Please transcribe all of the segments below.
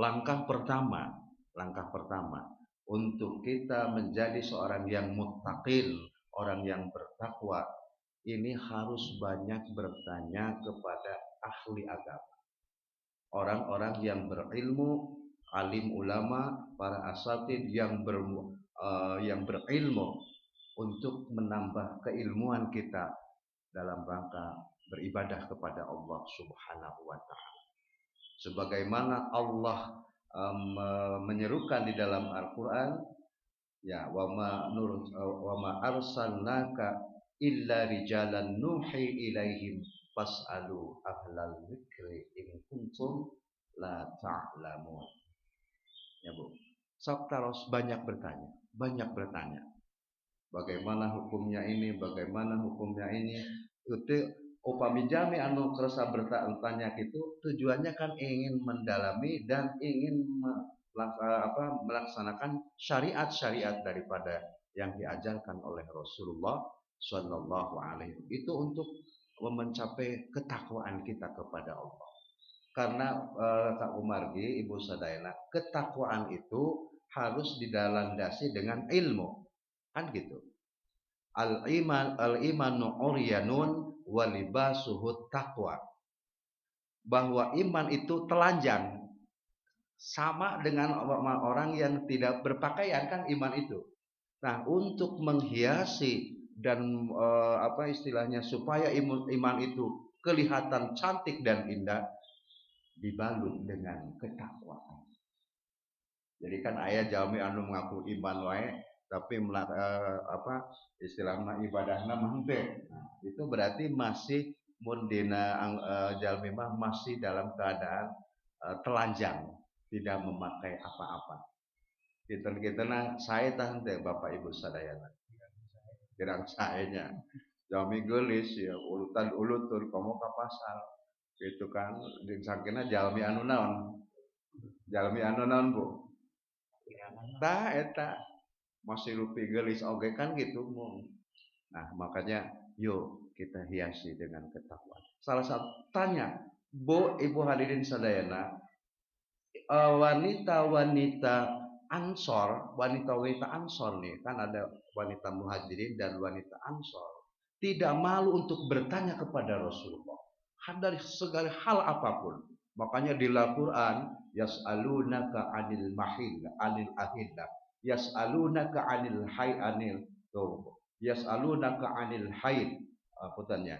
langkah pertama untuk kita menjadi seorang yang muttaqin, orang yang bertakwa, ini harus banyak bertanya kepada ahli agama, orang-orang yang berilmu, alim ulama, para asatid yang berilmu untuk menambah keilmuan kita dalam rangka beribadah kepada Allah Subhanahu wa taala. Sebagaimana Allah menyerukan di dalam Al-Qur'an, ya wa ma arsalnaka illa rijalan nuhi ilaihim fas'alu ahlal dzikri in kuntum la ta'lamun. Ya Bu. Sok terus banyak bertanya. Bagaimana hukumnya ini, bagaimana hukumnya ini. Itu upami jami anu kerasa bertanya itu tujuannya kan ingin mendalami dan ingin melaksanakan syariat-syariat daripada yang diajarkan oleh Rasulullah Shallallahu Alaihi Wasallam. Itu untuk mencapai ketakwaan kita kepada Allah. Karena Kak Umargi, Ibu Sadayana, ketakwaan itu harus dilandasi dengan ilmu. Kan gitu. Al-imanu uryanun wa libasuhu taqwa. Bahwa iman itu telanjang. Sama dengan orang yang tidak berpakaian, kan iman itu. Nah, untuk menghiasi dan istilahnya supaya iman itu kelihatan cantik dan indah, dibalut dengan ketakwaan. Jadi kan ayah jalmi anu mengaku iman wae tapi istilahnya ibadahna mante. Nah, itu berarti masih mundina jalmi mah masih dalam keadaan telanjang, tidak memakai apa-apa. Kita saya tahan teh Bapak Ibu sadayana. Gerang sayanya. Jalmi gelis ya urutan ulutur komo ka pasar. Gitu kan di sakina jalmi anu naon? Jalmi anu naon, Bu? Tah eta masih rupi gelis oge kan gitu. Nah, makanya yuk kita hiasi dengan ketakwaan. Salah satu tanya, Bu, Ibu hadirin sadayana, wanita-wanita Ansor, wanita-wanita Ansor nih, kan ada wanita Muhajirin dan wanita Ansor, tidak malu untuk bertanya kepada Rasulullah dari segala hal apapun. Makanya di Al-Quran, yas'alunaka anil mahillah, anil ahillah, yas'alunaka anil anil tuh, yas'alunaka anil haid, putannya,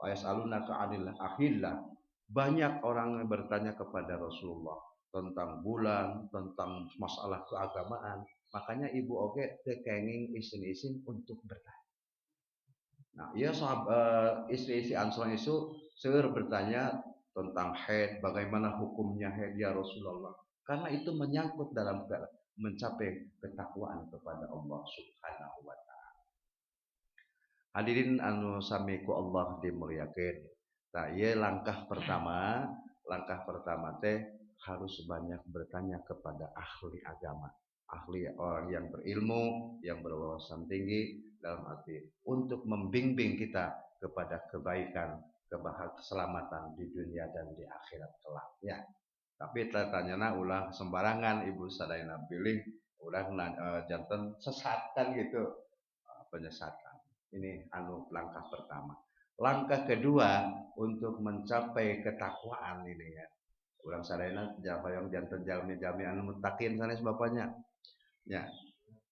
yas'alunaka anil ahillah. Banyak orang yang bertanya kepada Rasulullah tentang bulan, tentang masalah keagamaan. Makanya ibu oke tekenging isin-isin untuk bertanya. Nah, ia istri-istri Ansor itu sering bertanya tentang haid, bagaimana hukumnya haid ya Rasulullah. Karena itu menyangkut dalam mencapai ketakwaan kepada Allah Subhanahu wa taala. Hadirin anu sami ku Allah dimuliakeun. Nah, ieu langkah pertama teh harus banyak bertanya kepada ahli agama, ahli orang yang berilmu, yang berwawasan tinggi dalam arti untuk membimbing kita kepada kebaikan, keselamatan di dunia dan di akhirat kelak ya. Tapi tanyana ulah sembarangan ibu sadayana pilih ulah janten sesat kan gitu, penyesatan. Ini langkah pertama. Langkah kedua untuk mencapai ketakwaan ini ya. Ulang sadayana yang janten jalmi anu muttaqin sanes bapaknya. Ya.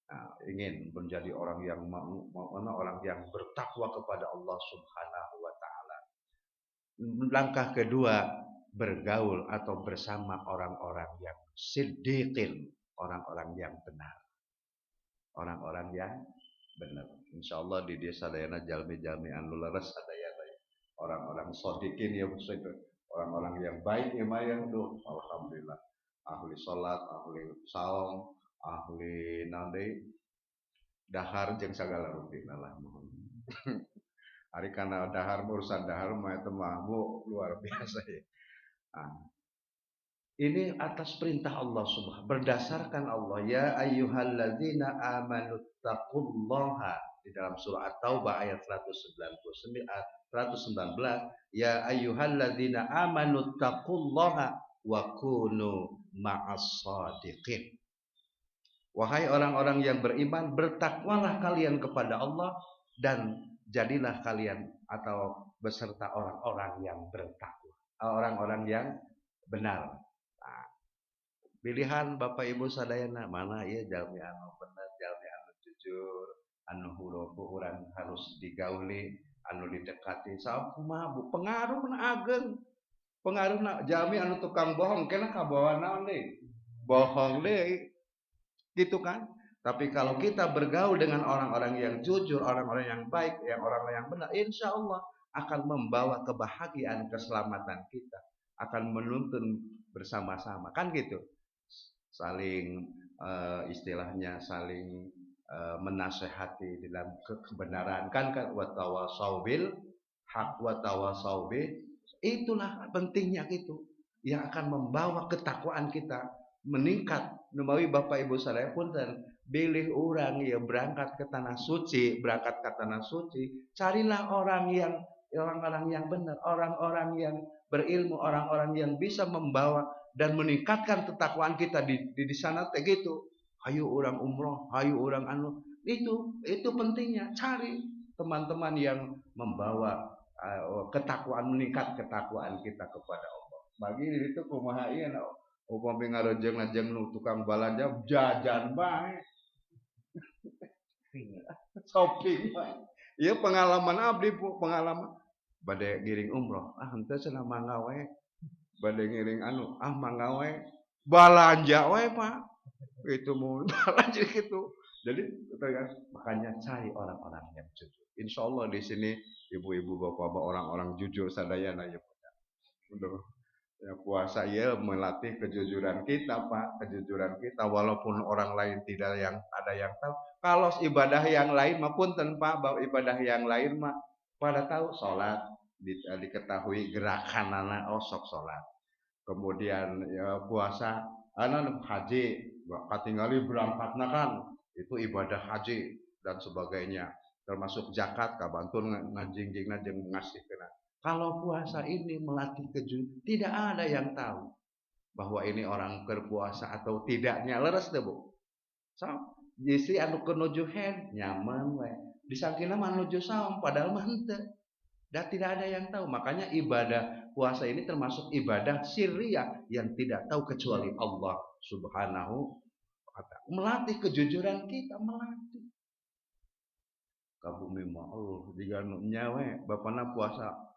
Nah, ingin menjadi orang yang orang yang bertakwa kepada Allah Subhanahu wa taala. Langkah kedua, bergaul atau bersama orang-orang yang siddiqin, orang-orang yang benar. Orang-orang yang benar. Insyaallah di desa dayana jalmi-jalmi anu leres sadayana. Orang-orang shodiqin ya orang-orang yang baik ya maya tuh alhamdulillah. Ahli salat, ahli saum, ahli nande dahar jeung sagala rutina lah mohon. Ari kana dahar urusan dahar mah eta mah luar biasa ya. Nah, ini atas perintah Allah Subhanahu berdasarkan Allah ya ayyuhalladzina amanu taqullaha di dalam surah At-Taubah ayat 119 ya ayyuhalladzina amanu taqullaha wa kunu ma'as shadiqin. Wahai orang-orang yang beriman, bertakwalah kalian kepada Allah dan jadilah kalian atau beserta orang-orang yang bertakwa, orang-orang yang benar. Nah, pilihan Bapak Ibu sadayana mana ya jalmi anu bener, jalmi anu jujur, anu hurufu urang harus digauli, anu didekati sakumaha bu pengaruhna ageng. Pengaruhna jalmi anu tukang bohong kena kabawa naon deui? Bohong deui. Gitu kan? Tapi kalau kita bergaul dengan orang-orang yang jujur, orang-orang yang baik, yang orang-orang yang benar, insya Allah akan membawa kebahagiaan, keselamatan kita, akan menuntun bersama-sama, kan gitu. Saling istilahnya saling menasehati dalam kebenaran, kan watawasau bil haq watawasau itulah pentingnya gitu, yang akan membawa ketakwaan kita meningkat. Numawi Bapak Ibu sadaya punten, bilih orang ya berangkat ke tanah suci, carilah orang-orang yang benar, orang-orang yang berilmu, orang-orang yang bisa membawa dan meningkatkan ketakwaan kita di sana teh gitu. Hayu orang umroh, hayu orang anu, itu pentingnya. Cari teman-teman yang membawa ketakwaan, meningkat ketakwaan kita kepada Allah. Bagi itu kumaha ieu upami ngarejeng-rejeng nu tukang balanja jajan bae. Shopping bae. Ieu pengalaman abdi Bu, pengalaman bade ngiring umroh. Henteu cenah mangga we. Bade ngiring anu, mangga we. Balanja we, Pak. Itu mau balanja gitu. Jadi makanya cari orang-orang yang jujur. Insyaallah di sini ibu-ibu, bapak-bapak, orang-orang jujur sadayana ya. Udah. Ya, puasa ya melatih kejujuran kita Pak, kejujuran kita walaupun orang lain tidak yang ada yang tahu. Kalau ibadah yang lain mah punten Pak, bahwa ibadah yang lain mah pada tahu salat diketahui gerakanana sok salat. Kemudian ya puasa haji katingali berangkatna kan itu ibadah haji dan sebagainya, termasuk zakat kabantun ngajingjingna jeung ngasihkeun. Kalau puasa ini melatih kejujuran, tidak ada yang tahu bahwa ini orang berpuasa atau tidaknya. Leres deh Bu. So, jisi anu kenuju hen nyaman we. Disangkina mah nuju saum padahal mah henteu. Dan tidak ada yang tahu. Makanya ibadah puasa ini termasuk ibadah sirriyah yang tidak tahu kecuali Allah Subhanahu wa ta'ala. Melatih kejujuran kita, melatih. Kabumi mah Allah diga nyawe bapana puasa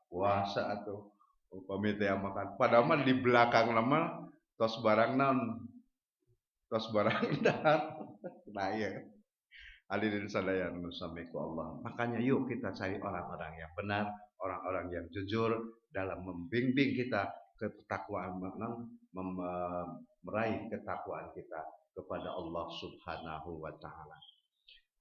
atau upami teh makan padahal mah di belakang nama tos barang naon tos barang dahar. Nah ya hadirin sadaya nu sami ku Allah, makanya yuk kita cari orang-orang yang benar, orang-orang yang jujur dalam membimbing kita ketakwaan, meraih ketakwaan kita kepada Allah Subhanahu wa ta'ala.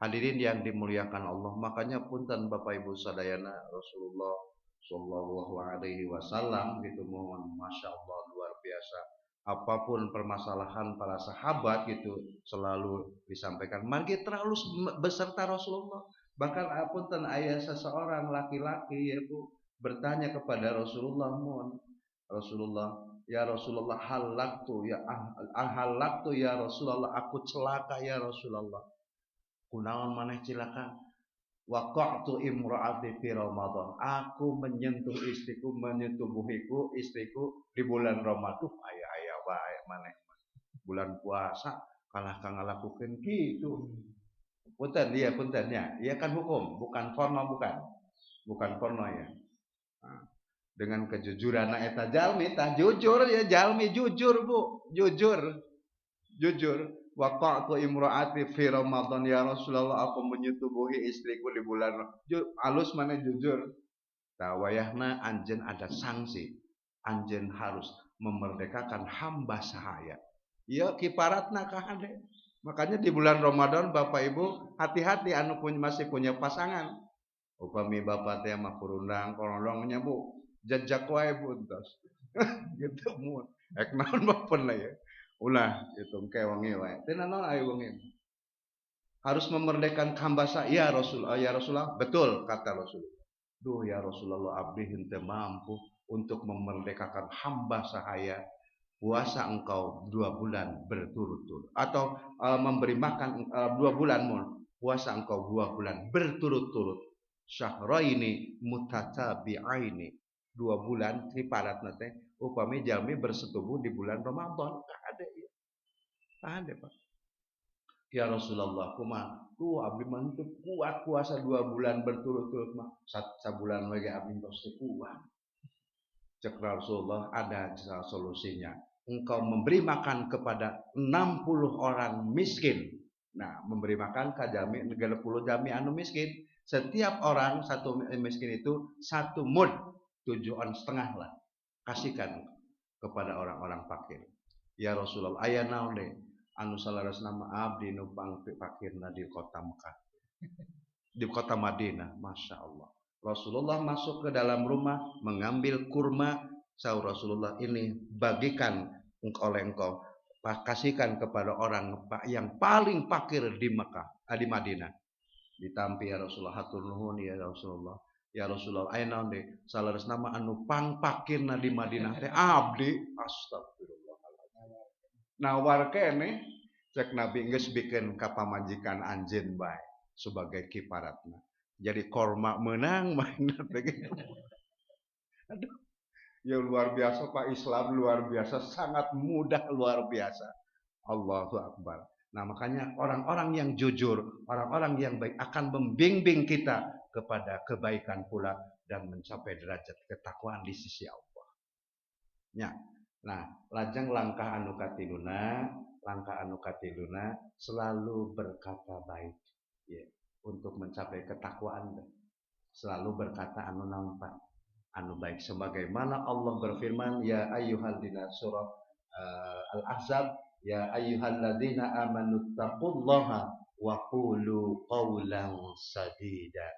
Hadirin yang dimuliakan Allah, makanya punten Bapak Ibu sadayana, Rasulullah Shallallahu Alaihi Wasallam gitu, mohon masya Allah luar biasa. Apapun permasalahan para sahabat gitu selalu disampaikan. Mari terlalu beserta Rasulullah. Bahkan punten ayah seseorang laki-laki yaitu bertanya kepada Rasulullah, Rasulullah, ya Rasulullah halaktu ya Rasulullah, aku celaka ya Rasulullah. Kunaon maneh cilaka? Waqa'tu imra'ati fi Ramadan. Aku menyentuh istriku, menyetubuhiku istriku di bulan Ramadan. Aya wae maneh. Bulan puasa kalah kang ngalakukeun kitu. Punten ya. Iya kan hukum, bukan porno bukan. Bukan porno ya. Nah, dengan kejujuran eta jalmi tah jujur ya jalmi jujur Bu, jujur. Waqa'tu imra'ati fi Ramadan ya Rasulullah, aku menyetubuhi istriku di bulan alus mana jujur. Tawayahna anjen ada sanksi. Anjen harus memerdekakan hamba sahaya. Ya kiparatna kahade. Makanya di bulan Ramadan Bapak Ibu hati-hati anu masih punya pasangan. Upami Bapak teh mah kurundang kolongnya Bu. Jajak wae Bu entos. Gitu mun. Ek naon bapeun ya. Ulah itu ke wangi wae. Teu naon aya wangi. Harus memerdekakan hamba saya ya Rasulullah. Betul kata Rasulullah. Duh ya Rasulullah abdi henteu mampu untuk memerdekakan hamba sahaya puasa engkau 2 bulan berturut-turut, atau memberi makan 2 bulan puasa engkau 2 bulan berturut-turut, syahraini mutatabi'aini, 2 bulan triparat nate upami jalmi bersetubuh di bulan Ramadan. Ada ya, ada Pak. Ya Rasulullah, ku abdi mantep kuat puasa 2 bulan berturut-turut mah, sabulan lagi abdi pasti kuat. Cek Rasulullah, ada solusinya. Engkau memberi makan kepada 60 orang miskin. Nah, memberi makan ke jami 30 jami anu miskin. Setiap orang satu miskin itu 1 mud, 7,5 lah. Kasihkan kepada orang-orang fakir. Ya Rasulullah, aya naon deh anu salaras nama abdi nu fakirna di kota Mekah, di kota Madinah. Masya Allah. Rasulullah masuk ke dalam rumah mengambil kurma. Sahur Rasulullah, ini bagikan oleh engkau, kasihkan kepada orang yang paling fakir di Mekah, di Madinah. Ditampi ya Rasulullah, hatur nuhun ya Rasulullah. Ya Rasulullah, aya naon deui salaras nama anu pang fakirna di Madinah teh abdi. Astagfirullahaladzim. Nawar kene cek Nabi geus bikin ka pamajikan anjeun bae sebagai kiparatna. Jadi korma menang mainnya begitu. Aduh, ya luar biasa Pak, Islam luar biasa, sangat mudah, luar biasa. Allahu Akbar. Nah makanya orang-orang yang jujur, orang-orang yang baik akan membimbing kita kepada kebaikan pula dan mencapai derajat ketakwaan di sisi Allah. Ya. Nah, lajeng langkah anu katiluna selalu berkata baik. Ya. Untuk mencapai ketakwaan selalu berkata anu naon Pak, anu baik, sebagaimana Allah berfirman ya ayyuhalladzina surah Al-Ahzab, ya ayyuhalladzina amanu taqullaha wa qulu qawlan sadida.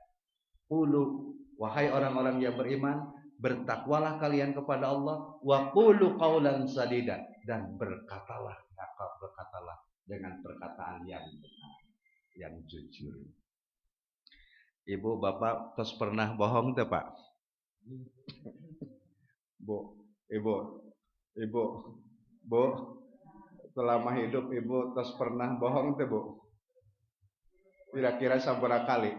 Qulu, wahai orang-orang yang beriman, bertakwalah kalian kepada Allah, wa qulu qawlan sadida, dan berkatalah dengan perkataan yang benar, yang jujur. Ibu bapak terus pernah bohong teh Pak? Ibu, selama hidup ibu terus pernah bohong teh Bu? Kira-kira sabaraha kali?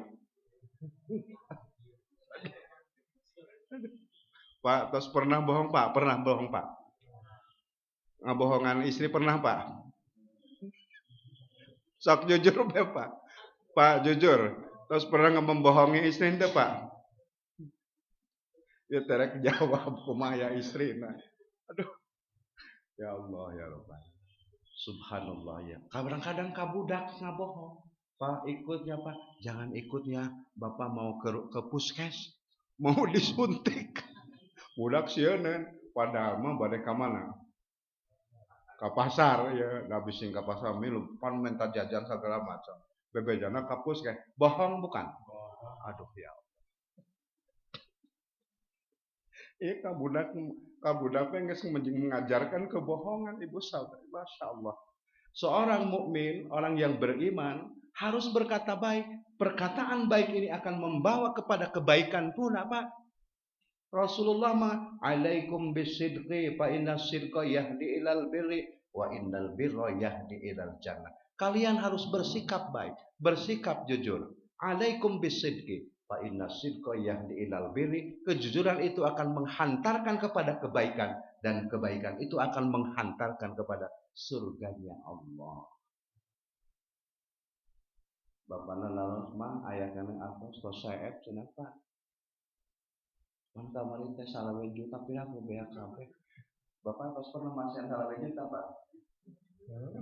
Pak, terus pernah bohong Pak? Pernah bohong Pak? Ngabohongan istri pernah Pak? Sok jujur be Pak. Pak jujur. Terus pernah membohongi istri ente Pak? Ya terek jawab kumaha ya istri. Nah. Aduh. Ya Allah ya Rabbana. Subhanallah ya. Kadang-kadang kabudak ngabohong. Pak ikutnya Pak. Jangan ikutnya. Bapak mau ke puskes. Mau disuntik. Budak sieun padahal mah bade ka mana? Ka pasar ya, ngabisin ka pasar milu pan minta jajan segala macam. Bebejana ka puskes. Bohong bukan? Aduh ya Allah. Kabudak geus mengajarkan kebohongan ibu saudara. Masya Allah. Seorang mukmin, orang yang beriman harus berkata baik. Perkataan baik ini akan membawa kepada kebaikan pula Pak. Rasulullah mah alaikum bisidqi fa inna sidqa yahdi ilal birri wa innal birra yahdi ilal jannah. Kalian harus bersikap baik, bersikap jujur. Alaikum bisidqi fa inna sidqa yahdi ilal birri. Kejujuran itu akan menghantarkan kepada kebaikan, dan kebaikan itu akan menghantarkan kepada surganya Allah. Bapana lalos mah aya kana apa selesai cenah Pak. Mantap mari teh salawe juta pira ku beak kabeh. Bapak tos pernah masih salawe juta Pak?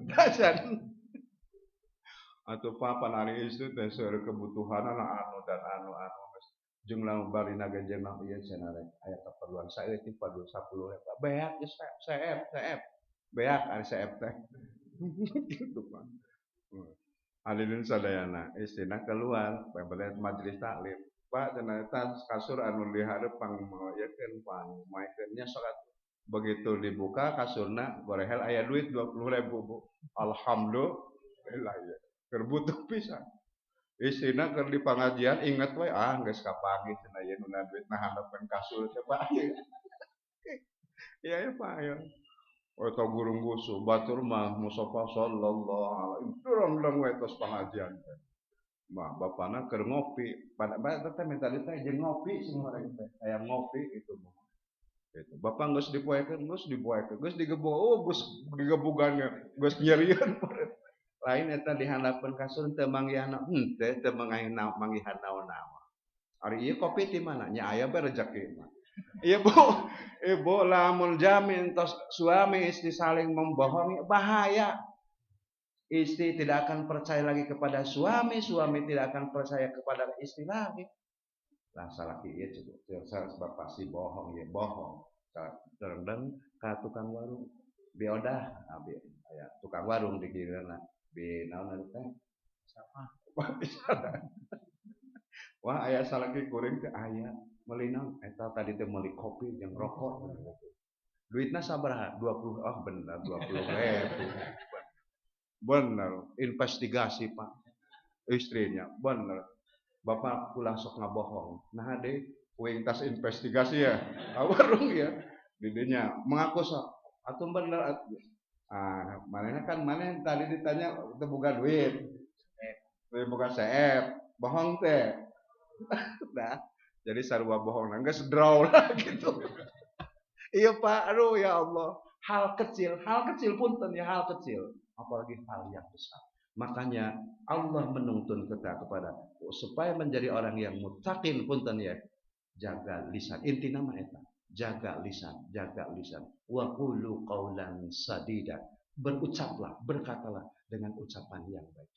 Dasan. Atuh papan ari istri teh seueur kebutuhan anu dan anu jeung lamun bari nagenjeng mah ieu cenah rek aya keperluan saeutik padu 10 eta. Beak geus CF. Beak ari CF teh. Gitu Pak. Hadirin sadayana, istina keluar pada majelis taklim. Pak cenah eta kasur anu di hareup pangmoyekeun pangmaekeunnya salat. Begitu dibuka kasurna gorehel aya duit 20.000 Bu. Alhamdulillah ya. Keur butuh pisan. Istina keur di pangajian inget we geus kapagi cenah ieu nu duit na handapkeun kasur teh Pak. Iya ya Pak ya. Eta gurung gusu batur mah Mustafa sallallahu alaihi wasallam urang wetos pengajian teh. Mah bapana keur ngopi, pada teh minta teh jeung ngopi semua teh. Aya ngopi itu mah. Gitu. Bapak geus dipoekeun, geus digebok, oh geus digebugannya, geus nyerieun. Lain eta dihandapkeun ka sun teu manggihna henteu teu manggihan naon-naon. Ari ieu kopi ti mana? Nya aya bae rezeki mah. Ibu lamun jamin tos suami istri saling membohongi bahaya. Istri tidak akan percaya lagi kepada suami, suami tidak akan percaya kepada istri lagi. Lah salaki ieu cukup sebab pasti bohong ya bohong. Terendeng ka tukang warung. Biodah abi aya tukang warung di kireuna. Bi naon teh? Siapa? Wah aya salaki kuring teh aya meuli naon eta tadi teh meuli kopi jeung rokok. Duitna sabaraha? 20 oh bener 20.000. Bener, investigasi Pak. Istrinya, bener. Bapak pulang sok ngabohong. Nah deh, puing tas investigasi ya. Warung ya. Didinya mengaku sok. Atau bener. Manehna kan maneh tadi ditanya teu boga duit. Teu boga CF. Bohong teh. Nah, jadi sarua bohong geus draw lah gitu. Iya Pak, aduh ya Allah. Hal kecil punten ya hal kecil. Apalagi hal yang besar. Makanya Allah menuntun kita kepada supaya menjadi orang yang muttaqin punten ya. Jaga lisan. Inti nama eta. Jaga lisan. Wa qulu qaulan sadida. Berucaplah, berkatalah dengan ucapan yang baik.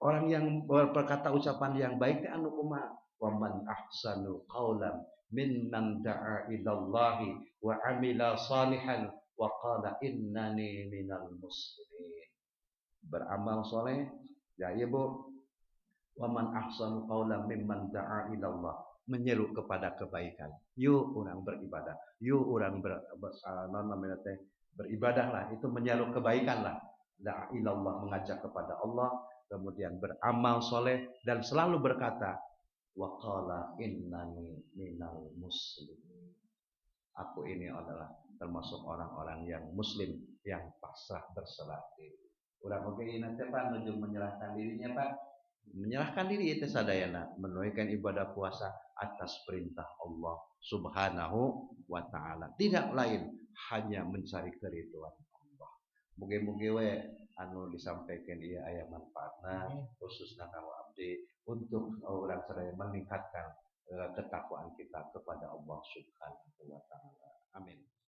Orang yang berkata ucapan yang baik itu anu kumaha? Wa man ahsanu qaulan mimman da'a ilallahi wa amila salihan wa qala innani minal muslimin. Beramal soleh ya ibu wa man ahsanu qaulan mimman da'a ilallah, menyeru kepada kebaikan. Yuk orang beribadah, yuk orang beribadahlah, itu menyeru kebaikan lah. Da'a ilallah, mengajak kepada Allah, kemudian beramal soleh dan selalu berkata wa qala innani minal muslimin. Aku ini adalah termasuk orang-orang yang muslim yang pasrah berserah diri. Urang oge ieu teh Pak nuju menyerahkan dirinya Pak. Menyerahkan diri itu sadayana menunaikan ibadah puasa atas perintah Allah Subhanahu wa taala. Tidak lain hanya mencari keridhaan Allah. Mugi-mugi we anu disampaikan ieu aya manfaatna khususna kanggo abdi untuk urang sadaya meningkatkan ketakwaan kita kepada Allah Subhanahu wa taala. Amin.